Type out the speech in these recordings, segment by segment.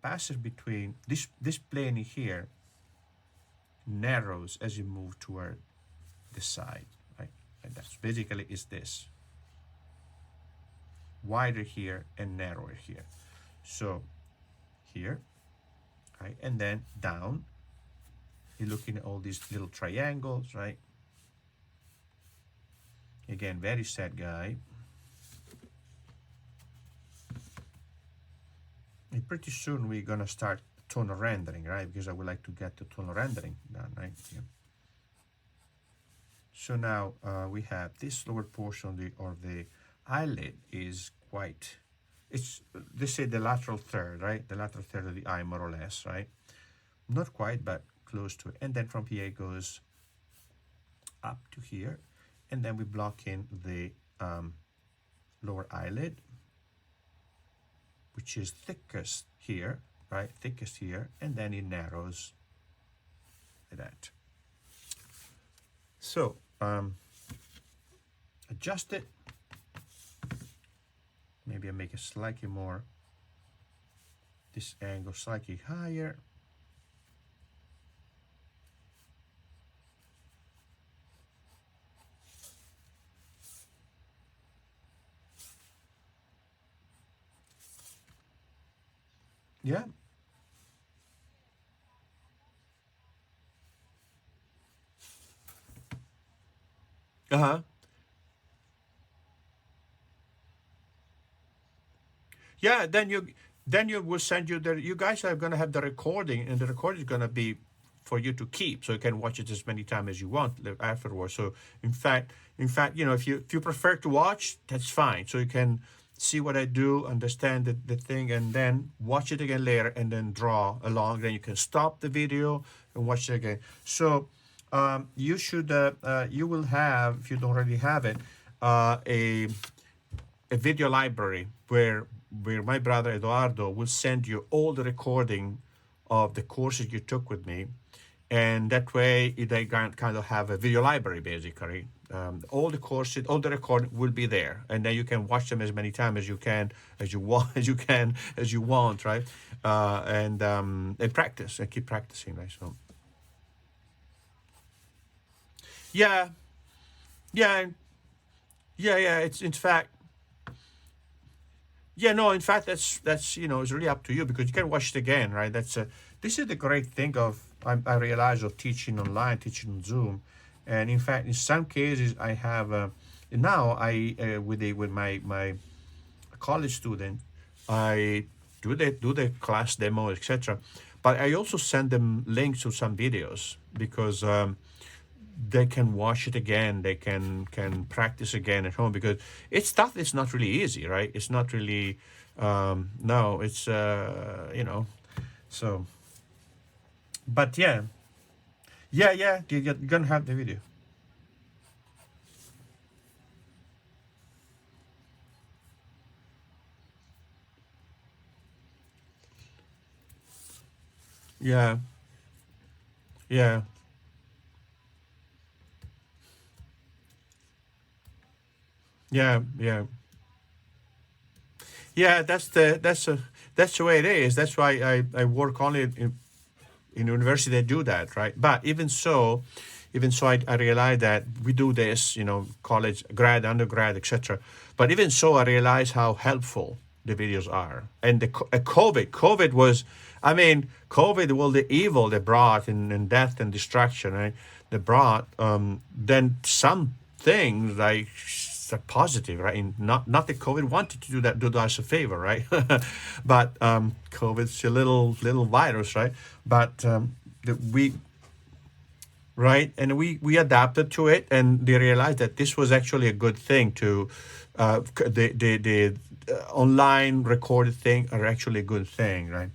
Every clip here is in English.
passage between this plane here narrows as you move toward the side, right? And that's basically is this wider here and narrower here. So here, right, and then down, you're looking at all these little triangles, right? Again, very sad guy. And pretty soon we're gonna start tonal rendering, right? Because I would like to get the tonal rendering done, right? Yeah. So now we have this lower portion of the eyelid is quite, it's, they say the lateral third, right? The lateral third of the eye, more or less, right? Not quite, but close to it. And then from here it goes up to here. And then we block in the lower eyelid, which is thickest here, right? Thickest here. And then it narrows like that. So, adjust it. Maybe I make it slightly more, this angle slightly higher. Yeah. Uh-huh. Yeah, then you will send you the, you guys are gonna have the recording, and the recording is gonna be for you to keep, so you can watch it as many times as you want afterwards. So in fact, you know, if you prefer to watch, that's fine. So you can see what I do, understand the thing, and then watch it again later, and then draw along. Then you can stop the video and watch it again. So you should you will have, if you don't already have it, a video library where my brother Eduardo will send you all the recording of the courses you took with me, and that way they kind of have a video library basically. All the courses, all the recording will be there, and then you can watch them as many times as you can, as you want, as you want, right? And practice and keep practicing, right? So yeah, yeah, yeah. It's in fact. Yeah, no, in fact, that's you know, it's really up to you because you can watch it again, right? That's this is the great thing of I realize of teaching online, teaching on Zoom, and in fact, in some cases, I have now I with my college student, I do the class demo, etc. But I also send them links to some videos because they can watch it again, they can practice again at home because it's stuff that's not really easy, right? It's not really no, it's you know, so but yeah, yeah, you're gonna have the video. Yeah, yeah, yeah. Yeah, that's the way it is. That's why I work only in university. They do that, right? But even so, I realize that we do this, you know, college, grad, undergrad, etc. But even so, I realize how helpful the videos are. And COVID was, I mean, COVID was the evil they brought in death and destruction, right? They brought then some things like positive, right? And not that COVID wanted to do us a favor, right? But COVID's a little virus, right? But we right, and we adapted to it, and they realized that this was actually a good thing to the online recorded thing are actually a good thing, right?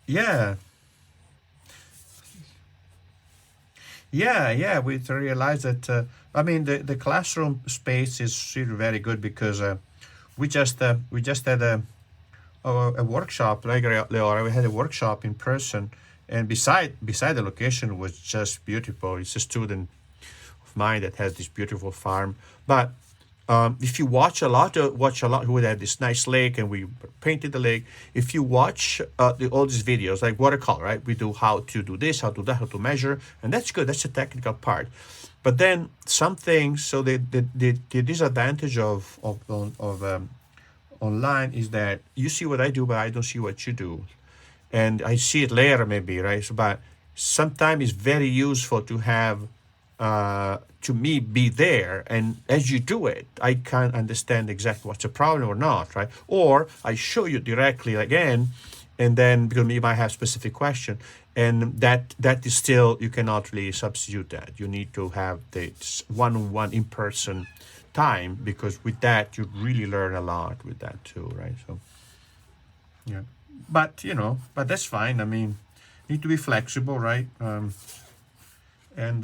Yeah, yeah. We realized that. I mean, the classroom space is really very good because we just had a workshop, like Leora. We had a workshop in person, and beside the location was just beautiful. It's a student mine that has this beautiful farm. But if you watch a lot, who would have this nice lake, and we painted the lake. If you watch all these videos, like watercolor, right? We do how to do this, how to do that, how to measure, and that's good. That's the technical part. But then some things. So the disadvantage of online is that you see what I do, but I don't see what you do, and I see it later maybe, right? So, but sometimes it's very useful to have, to me, be there, and as you do it, I can understand exactly what's the problem or not, right? Or I show you directly again, and then because you might have specific question, and that is still, you cannot really substitute that. You need to have the one-on-one in person time, because with that you really learn a lot with that too, right? So yeah, but but that's fine. I mean, need to be flexible, right? And and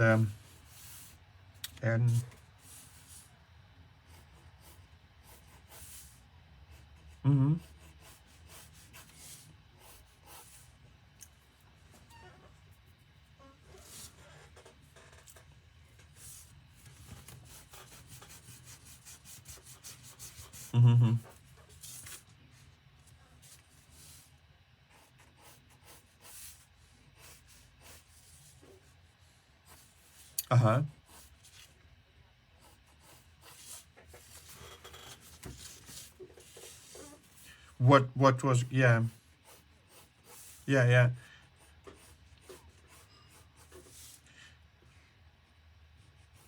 mm-hmm, mm-hmm. Uh-huh. What was, yeah, yeah, yeah.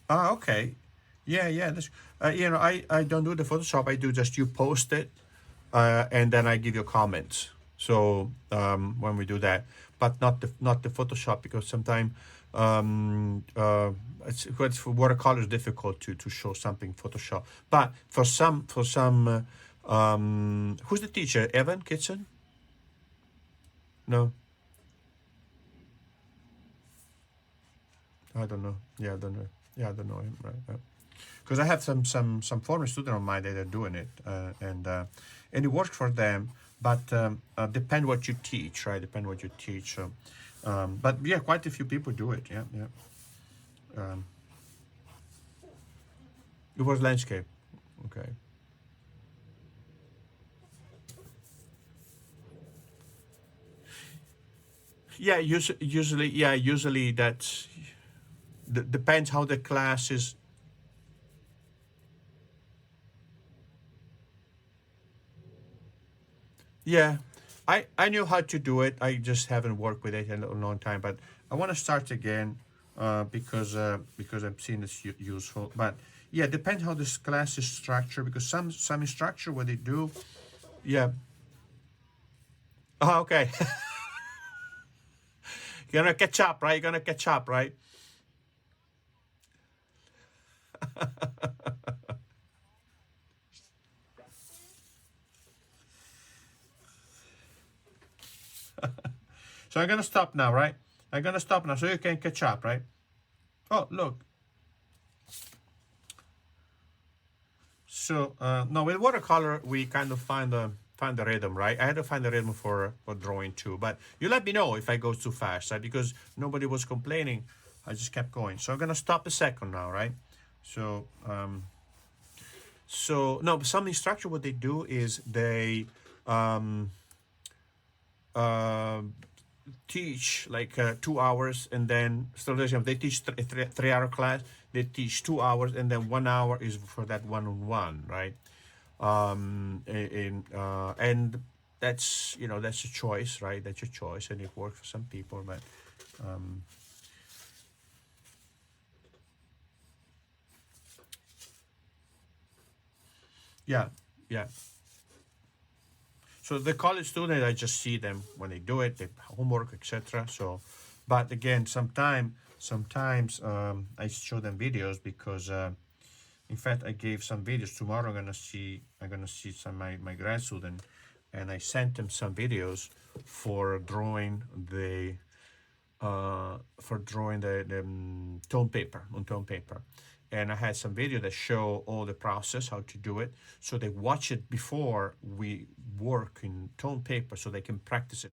Ah, okay. Yeah, yeah. That's, I don't do the Photoshop. I do just, you post it, and then I give you comments. So when we do that, but not the Photoshop, because sometimes it's for watercolor is difficult to show something Photoshop. But for some, who's the teacher? Evan Kitson? No, I don't know. Yeah, I don't know. Yeah, I don't know him. Right. Because I have some former student of mine that are doing it, and it works for them. But depend what you teach, right? Depend what you teach. So, but yeah, quite a few people do it. Yeah, yeah. Um, it was landscape. Okay. Yeah, usually that's depends how the class is. Yeah, I knew how to do it. I just haven't worked with it in a long time. But I want to start again, because I'm seeing it's useful. But yeah, depends how this class is structured. Because some structure what they do. Yeah. Oh, okay. You're gonna catch up, right? You're gonna catch up, right? So I'm gonna stop now, right? I'm gonna stop now so you can catch up, right? Oh, look. So no, with watercolor we kind of find the rhythm, right? I had to find the rhythm for drawing too. But you let me know if I go too fast, right? Because nobody was complaining. I just kept going. So I'm gonna stop a second now, right? So no, some instructor what they do is they um, uh, teach like 2 hours, and then so they teach 3 hour class. They teach 2 hours, and then 1 hour is for that one-on-one, right? And that's a choice, right? That's your choice, and it works for some people. But yeah, yeah. So the college student, I just see them when they do it, the homework, etc. So, but again, sometimes I show them videos because, in fact, I gave some videos. Tomorrow, I'm gonna see some my grad student, and I sent them some videos for drawing the tone paper. And I had some video that show all the process, how to do it. So they watch it before we work in tone paper so they can practice it.